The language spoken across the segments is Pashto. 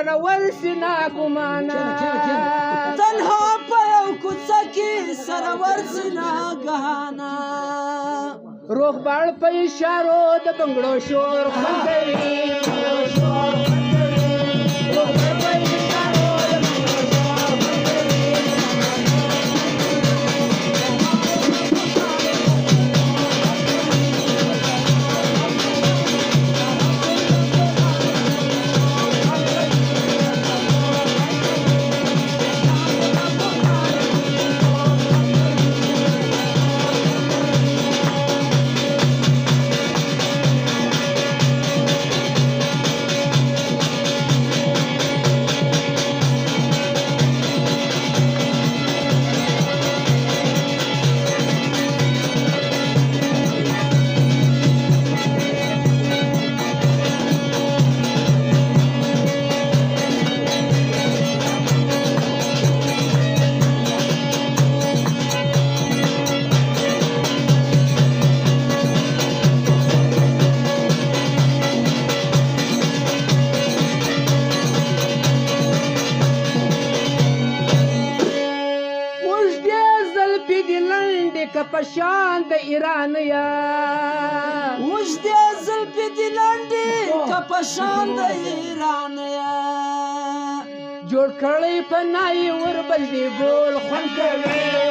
سرور سنا ګمانا تنها په یو کوڅه کې سرور سنا ګهانا روغ باړ په اشارو د بنگړو شور خوندوي کپشان د ایران یا وجدې زلفې دي لنډې کپشان د ایران یا جوړ کړی په نای ور بلدي ګول خوند کوي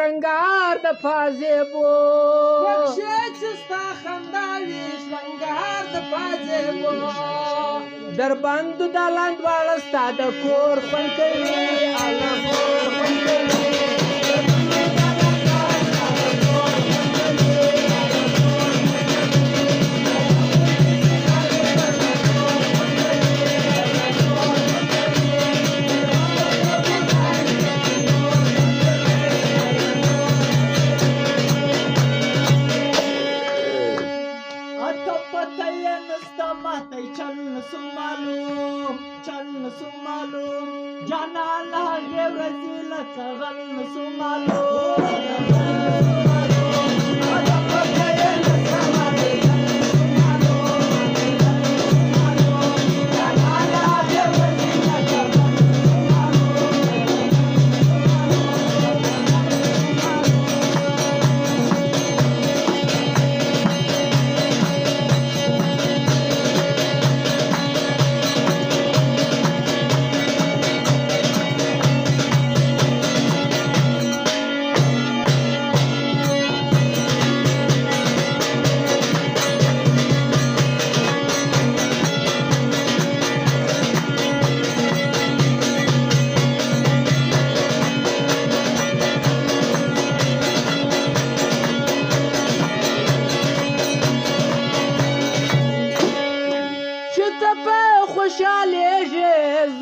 شرنګار د فازیبو پکښې چې ستا خندا وي شرنګار د فازیبو در بندو د لاند واړه ستا د کور خوند کوي الله کور خوند کوي चल सु मालूम जाना लागे वजील कगल सु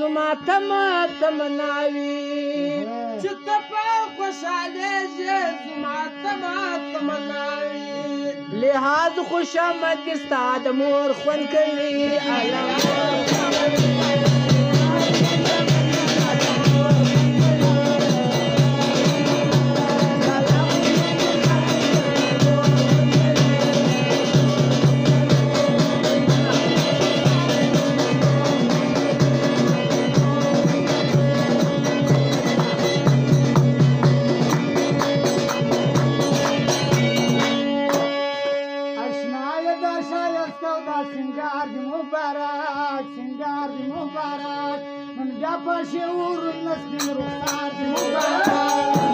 زما تمه تمناوي چې ته په خوشحالېږې زما تمناوي لحاظ خوشامد کې ستا د مور خوند کوي سنگار دی مبارک من بیا په شعور نسل رخسار دی مبارک